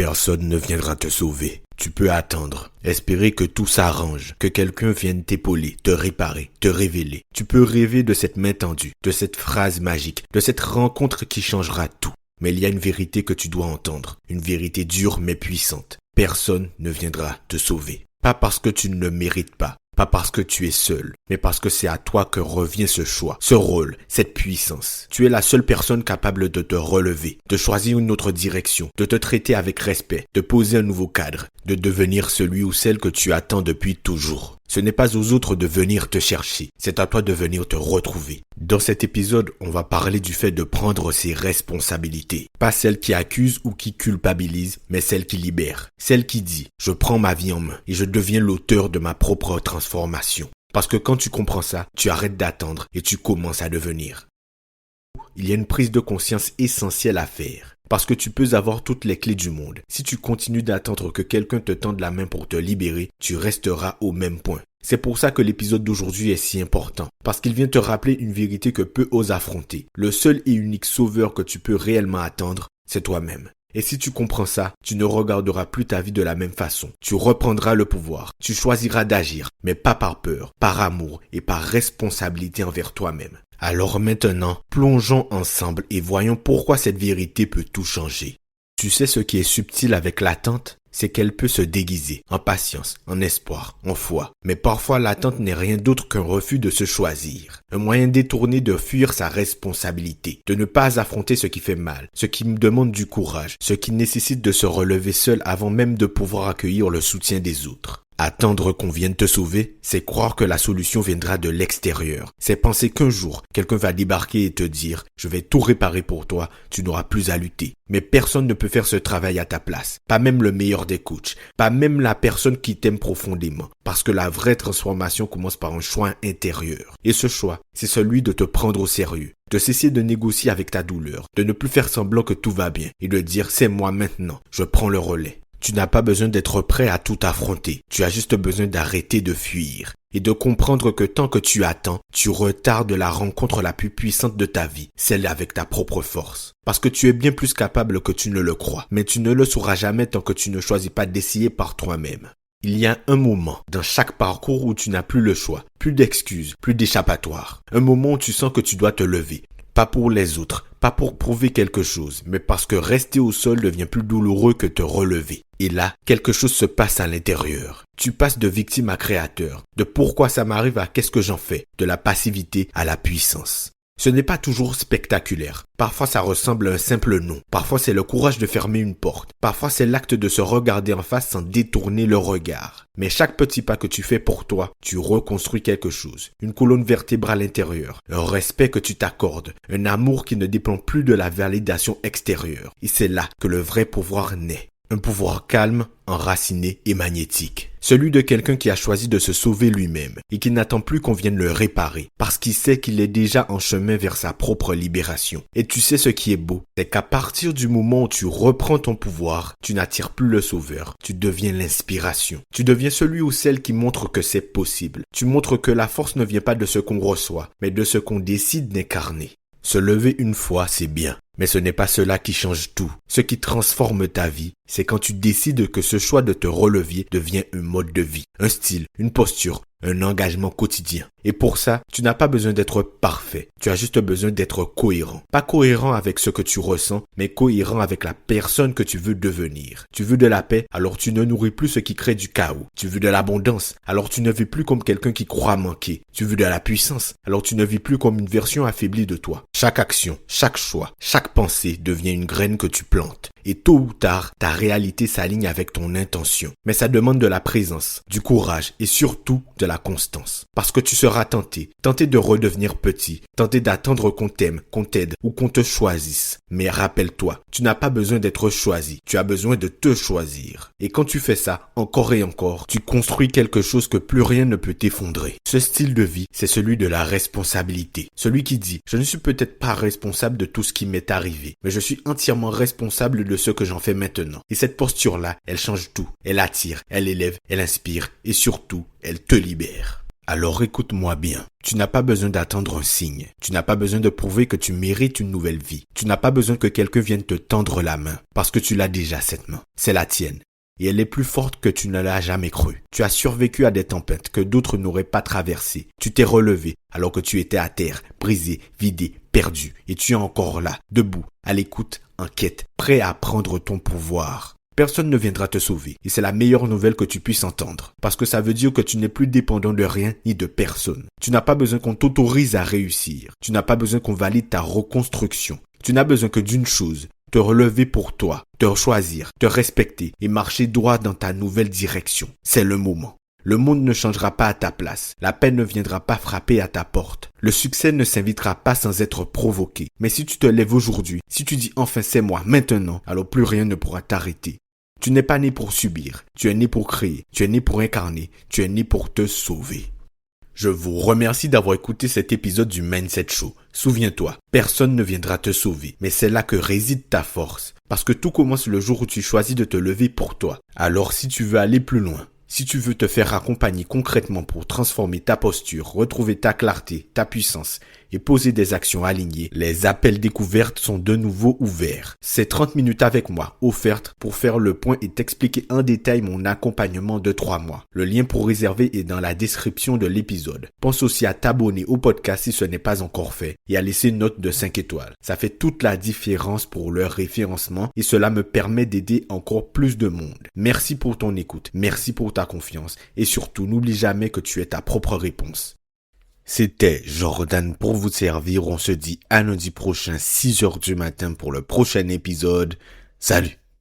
Personne ne viendra te sauver. Tu peux attendre, espérer que tout s'arrange, que quelqu'un vienne t'épauler, te réparer, te révéler. Tu peux rêver de cette main tendue, de cette phrase magique, de cette rencontre qui changera tout. Mais il y a une vérité que tu dois entendre, une vérité dure mais puissante. Personne ne viendra te sauver. Pas parce que tu ne le mérites pas, pas parce que tu es seul, mais parce que c'est à toi que revient ce choix, ce rôle, cette puissance. Tu es la seule personne capable de te relever, de choisir une autre direction, de te traiter avec respect, de poser un nouveau cadre, de devenir celui ou celle que tu attends depuis toujours. Ce n'est pas aux autres de venir te chercher, c'est à toi de venir te retrouver. Dans cet épisode, on va parler du fait de prendre ses responsabilités. Pas celle qui accuse ou qui culpabilise, mais celle qui libère. Celle qui dit « je prends ma vie en main et je deviens l'auteur de ma propre transformation ». Parce que quand tu comprends ça, tu arrêtes d'attendre et tu commences à devenir. Il y a une prise de conscience essentielle à faire. Parce que tu peux avoir toutes les clés du monde. Si tu continues d'attendre que quelqu'un te tende la main pour te libérer, tu resteras au même point. C'est pour ça que l'épisode d'aujourd'hui est si important. Parce qu'il vient te rappeler une vérité que peu osent affronter. Le seul et unique sauveur que tu peux réellement attendre, c'est toi-même. Et si tu comprends ça, tu ne regarderas plus ta vie de la même façon. Tu reprendras le pouvoir. Tu choisiras d'agir, mais pas par peur, par amour et par responsabilité envers toi-même. Alors maintenant, plongeons ensemble et voyons pourquoi cette vérité peut tout changer. Tu sais ce qui est subtil avec l'attente? C'est qu'elle peut se déguiser en patience, en espoir, en foi. Mais parfois l'attente n'est rien d'autre qu'un refus de se choisir. Un moyen détourné de fuir sa responsabilité, de ne pas affronter ce qui fait mal, ce qui me demande du courage, ce qui nécessite de se relever seul avant même de pouvoir accueillir le soutien des autres. Attendre qu'on vienne te sauver, c'est croire que la solution viendra de l'extérieur. C'est penser qu'un jour, quelqu'un va débarquer et te dire « je vais tout réparer pour toi, tu n'auras plus à lutter ». Mais personne ne peut faire ce travail à ta place. Pas même le meilleur des coachs. Pas même la personne qui t'aime profondément. Parce que la vraie transformation commence par un choix intérieur. Et ce choix, c'est celui de te prendre au sérieux. De cesser de négocier avec ta douleur. De ne plus faire semblant que tout va bien. Et de dire « c'est moi maintenant, je prends le relais ». Tu n'as pas besoin d'être prêt à tout affronter. Tu as juste besoin d'arrêter de fuir et de comprendre que tant que tu attends, tu retardes la rencontre la plus puissante de ta vie, celle avec ta propre force. Parce que tu es bien plus capable que tu ne le crois, mais tu ne le sauras jamais tant que tu ne choisis pas d'essayer par toi-même. Il y a un moment dans chaque parcours où tu n'as plus le choix, plus d'excuses, plus d'échappatoire. Un moment où tu sens que tu dois te lever. Pas pour les autres, pas pour prouver quelque chose, mais parce que rester au sol devient plus douloureux que te relever. Et là, quelque chose se passe à l'intérieur. Tu passes de victime à créateur, de pourquoi ça m'arrive à qu'est-ce que j'en fais, de la passivité à la puissance. Ce n'est pas toujours spectaculaire. Parfois ça ressemble à un simple non. Parfois c'est le courage de fermer une porte. Parfois c'est l'acte de se regarder en face sans détourner le regard. Mais chaque petit pas que tu fais pour toi, tu reconstruis quelque chose. Une colonne vertébrale intérieure, un respect que tu t'accordes, un amour qui ne dépend plus de la validation extérieure. Et c'est là que le vrai pouvoir naît. Un pouvoir calme, enraciné et magnétique. Celui de quelqu'un qui a choisi de se sauver lui-même et qui n'attend plus qu'on vienne le réparer parce qu'il sait qu'il est déjà en chemin vers sa propre libération. Et tu sais ce qui est beau, c'est qu'à partir du moment où tu reprends ton pouvoir, tu n'attires plus le sauveur, tu deviens l'inspiration. Tu deviens celui ou celle qui montre que c'est possible. Tu montres que la force ne vient pas de ce qu'on reçoit, mais de ce qu'on décide d'incarner. Se lever une fois, c'est bien. Mais ce n'est pas cela qui change tout. Ce qui transforme ta vie, c'est quand tu décides que ce choix de te relever devient un mode de vie, un style, une posture, un engagement quotidien. Et pour ça, tu n'as pas besoin d'être parfait. Tu as juste besoin d'être cohérent. Pas cohérent avec ce que tu ressens, mais cohérent avec la personne que tu veux devenir. Tu veux de la paix, alors tu ne nourris plus ce qui crée du chaos. Tu veux de l'abondance, alors tu ne vis plus comme quelqu'un qui croit manquer. Tu veux de la puissance, alors tu ne vis plus comme une version affaiblie de toi. Chaque action, chaque choix, chaque pensée devient une graine que tu plantes. Et tôt ou tard, ta réalité s'aligne avec ton intention. Mais ça demande de la présence, du courage et surtout de la constance. Parce que tu seras tenté de redevenir petit, tenté d'attendre qu'on t'aime, qu'on t'aide ou qu'on te choisisse. Mais rappelle-toi, tu n'as pas besoin d'être choisi, tu as besoin de te choisir. Et quand tu fais ça, encore et encore, tu construis quelque chose que plus rien ne peut t'effondrer. Ce style de vie, c'est celui de la responsabilité. Celui qui dit, je ne suis peut-être pas responsable de tout ce qui m'est arrivé, mais je suis entièrement responsable de ce que j'en fais maintenant. Et cette posture-là, elle change tout. Elle attire, elle élève, elle inspire et surtout, elle te libère. Alors écoute-moi bien. Tu n'as pas besoin d'attendre un signe. Tu n'as pas besoin de prouver que tu mérites une nouvelle vie. Tu n'as pas besoin que quelqu'un vienne te tendre la main, parce que tu l'as déjà cette main. C'est la tienne. Et elle est plus forte que tu ne l'as jamais cru. Tu as survécu à des tempêtes que d'autres n'auraient pas traversées. Tu t'es relevé alors que tu étais à terre, brisé, vidé, perdu. Et tu es encore là, debout, à l'écoute, en quête, prêt à prendre ton pouvoir. Personne ne viendra te sauver. Et c'est la meilleure nouvelle que tu puisses entendre. Parce que ça veut dire que tu n'es plus dépendant de rien ni de personne. Tu n'as pas besoin qu'on t'autorise à réussir. Tu n'as pas besoin qu'on valide ta reconstruction. Tu n'as besoin que d'une chose. Te relever pour toi, te choisir, te respecter et marcher droit dans ta nouvelle direction. C'est le moment. Le monde ne changera pas à ta place. La paix ne viendra pas frapper à ta porte. Le succès ne s'invitera pas sans être provoqué. Mais si tu te lèves aujourd'hui, si tu dis enfin c'est moi, maintenant, alors plus rien ne pourra t'arrêter. Tu n'es pas né pour subir. Tu es né pour créer. Tu es né pour incarner. Tu es né pour te sauver. Je vous remercie d'avoir écouté cet épisode du Mindset Show. Souviens-toi, personne ne viendra te sauver, mais c'est là que réside ta force. Parce que tout commence le jour où tu choisis de te lever pour toi. Alors si tu veux aller plus loin, si tu veux te faire accompagner concrètement pour transformer ta posture, retrouver ta clarté, ta puissance et poser des actions alignées, les appels découvertes sont de nouveau ouverts. C'est 30 minutes avec moi, offertes pour faire le point et t'expliquer en détail mon accompagnement de 3 mois. Le lien pour réserver est dans la description de l'épisode. Pense aussi à t'abonner au podcast si ce n'est pas encore fait et à laisser une note de 5 étoiles. Ça fait toute la différence pour leur référencement et cela me permet d'aider encore plus de monde. Merci pour ton écoute, merci pour ta confiance et surtout n'oublie jamais que tu es ta propre réponse. C'était Jordan pour vous servir. On se dit à lundi prochain 6h du matin pour le prochain épisode. Salut!